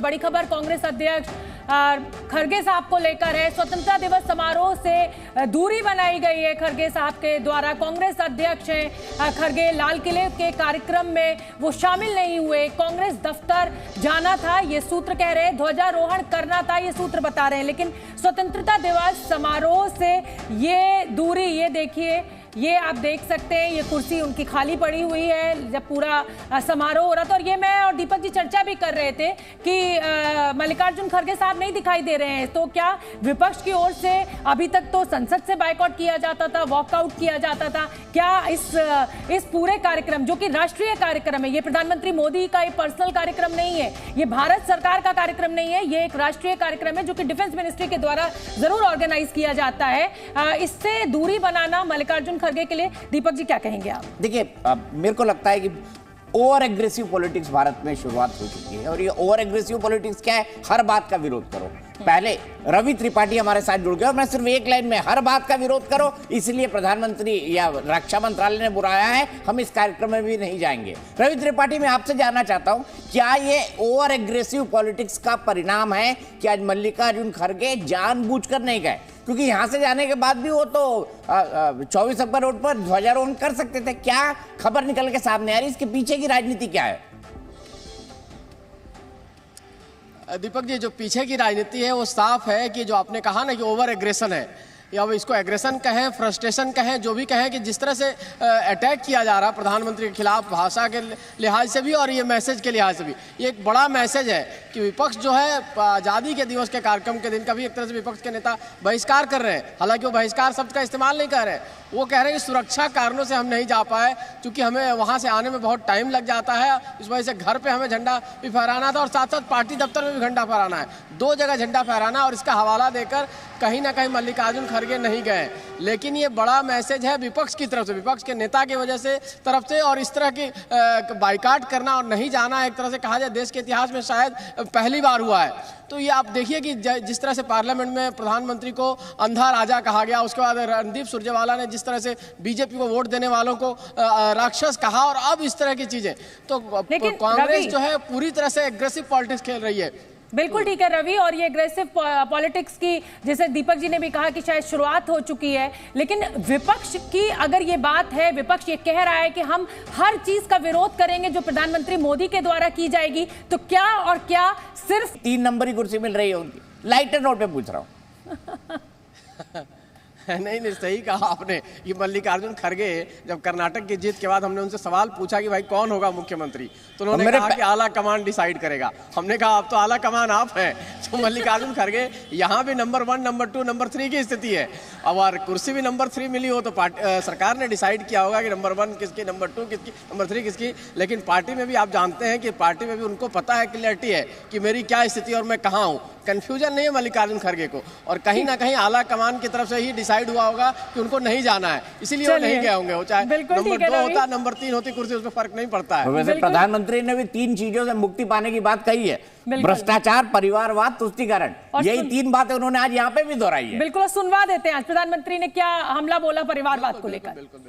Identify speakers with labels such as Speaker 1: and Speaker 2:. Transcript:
Speaker 1: बड़ी खबर कांग्रेस अध्यक्ष खड़गे साहब को लेकर है। स्वतंत्रता दिवस समारोह से दूरी बनाई गई है खड़गे साहब के द्वारा। कांग्रेस अध्यक्ष हैं खड़गे, लाल किले के कार्यक्रम में वो शामिल नहीं हुए। कांग्रेस दफ्तर जाना था, ये सूत्र कह रहे हैं, ध्वजारोहण करना था, ये सूत्र बता रहे हैं, लेकिन स्वतंत्रता दिवस समारोह से ये दूरी, ये देखिए, ये आप देख सकते हैं, ये कुर्सी उनकी खाली पड़ी हुई है जब पूरा समारोह हो रहा था। और ये मैं और दीपक जी चर्चा भी कर रहे थे कि मल्लिकार्जुन खड़गे साहब नहीं दिखाई दे रहे हैं, तो क्या विपक्ष की ओर से अभी तक तो संसद से बायकॉट किया जाता था, वॉकआउट किया जाता था, क्या इस पूरे कार्यक्रम जो कि राष्ट्रीय कार्यक्रम है, ये प्रधानमंत्री मोदी का एक पर्सनल कार्यक्रम नहीं है, ये भारत सरकार का कार्यक्रम नहीं है, ये एक राष्ट्रीय कार्यक्रम है जो कि डिफेंस मिनिस्ट्री के द्वारा जरूर ऑर्गेनाइज किया जाता है। इससे दूरी बनाना मल्लिकार्जुन खड़गे के लिए, दीपक जी क्या कहेंगे आप?
Speaker 2: देखिए, मेरे को लगता है कि ओवर एग्रेसिव पॉलिटिक्स भारत में शुरुआत हो चुकी है। और ये ओवर एग्रेसिव पॉलिटिक्स क्या है? हर बात का विरोध करो। पहले रवि त्रिपाठी हमारे साथ जुड़ गए और मैं सिर्फ एक लाइन में, हर बात का विरोध करो, इसलिए प्रधानमंत्री या रक्षा मंत्रालय ने बुलाया है, हम इस कार्यक्रम में भी नहीं जाएंगे। रवि त्रिपाठी, मैं आपसे जानना चाहता हूं, क्या ये ओवर एग्रेसिव पॉलिटिक्स का परिणाम है कि आज मल्लिकार्जुन खड़गे जानबूझकर नहीं गए? क्योंकि यहां से जाने के बाद भी वो तो 24 अक्टूबर रोड पर ध्वजारोहण कर सकते थे। क्या खबर निकल के सामने आ रही, इसके पीछे की राजनीति क्या है?
Speaker 3: दीपक जी, जो पीछे की राजनीति है वो साफ है कि जो आपने कहा ना कि ओवर एग्रेशन है, या वो इसको एग्रेशन कहें, फ्रस्ट्रेशन कहें, जो भी कहें, कि जिस तरह से अटैक किया जा रहा है प्रधानमंत्री के खिलाफ भाषा के लिहाज से भी और ये मैसेज के लिहाज से भी, ये एक बड़ा मैसेज है कि विपक्ष जो है आज़ादी के दिवस के कार्यक्रम के दिन का भी एक तरह से विपक्ष के नेता बहिष्कार कर रहे हैं। हालांकि वो बहिष्कार शब्द का इस्तेमाल नहीं कर रहे हैं, वो कह रहे हैं कि सुरक्षा कारणों से हम नहीं जा पाए, क्योंकि हमें वहाँ से आने में बहुत टाइम लग जाता है, इस वजह से घर पे हमें झंडा भी फहराना था और साथ साथ पार्टी दफ्तर में भी झंडा फहराना है, 2 जगह झंडा फहराना। और इसका हवाला देकर कहीं ना कहीं मल्लिकार्जुन खड़गे नहीं गए। लेकिन ये बड़ा मैसेज है विपक्ष की तरफ से, विपक्ष के नेता की वजह से तरफ से, और इस तरह की बाइकाट करना और नहीं जाना एक तरह से कहा जाए देश के इतिहास में शायद पहली बार हुआ है। तो ये आप देखिए कि जिस तरह से पार्लियामेंट में प्रधानमंत्री को अंधा राजा कहा गया, उसके बाद रणदीप सुरजेवाला ने जिस तरह से बीजेपी को वोट देने वालों को राक्षस कहा, और अब इस तरह की चीजें, तो कांग्रेस जो है पूरी तरह से एग्रेसिव पॉलिटिक्स खेल रही है।
Speaker 1: बिल्कुल ठीक है रवि, और ये एग्रेसिव पॉलिटिक्स की, जैसे दीपक जी ने भी कहा कि शायद शुरुआत हो चुकी है, लेकिन विपक्ष की अगर ये बात है, विपक्ष ये कह रहा है कि हम हर चीज का विरोध करेंगे जो प्रधानमंत्री मोदी के द्वारा की जाएगी, तो क्या और क्या सिर्फ
Speaker 2: 3 नंबर की कुर्सी मिल रही है उनकी? लाइटर नोट पे पूछ रहा हूँ।
Speaker 3: नहीं, सही कहा आपने कि मल्लिकार्जुन खड़गे जब कर्नाटक की जीत के बाद हमने उनसे सवाल पूछा कि भाई कौन होगा मुख्यमंत्री, तो उन्होंने कहा कि आला कमान डिसाइड करेगा। हमने कहा अब तो आला कमान आप हैं, तो मल्लिकार्जुन खड़गे यहाँ भी नंबर 1, नंबर 2, नंबर 3 की स्थिति है। अब और कुर्सी भी नंबर 3 मिली हो तो सरकार ने डिसाइड किया होगा कि नंबर 1 किसकी, नंबर 2 किसकी, नंबर 3 किसकी। लेकिन पार्टी में भी आप जानते हैं कि पार्टी में भी उनको पता है, क्लियरिटी है कि मेरी क्या स्थिति और मैं कहाँ हूँ। कंफ्यूजन नहीं है मल्लिकार्जुन खड़गे को, और कहीं ना कहीं आला कमान की तरफ से ही डिसाइड हुआ होगा कि उनको नहीं जाना है, इसीलिए वो नहीं गए होंगे। वो चाहे नंबर 2 होता, नंबर 3 होती कुर्सी, उसमें फर्क नहीं पड़ता है।
Speaker 2: वैसे प्रधानमंत्री ने भी 3 चीजों से मुक्ति पाने की बात कही है, भ्रष्टाचार, परिवारवाद, तुष्टीकरण, यही 3 बातें उन्होंने आज यहाँ पे भी दोहराई है।
Speaker 1: बिल्कुल, सुनवा देते हैं आज प्रधानमंत्री ने क्या हमला बोला परिवारवाद को लेकर।
Speaker 3: बिल्कुल।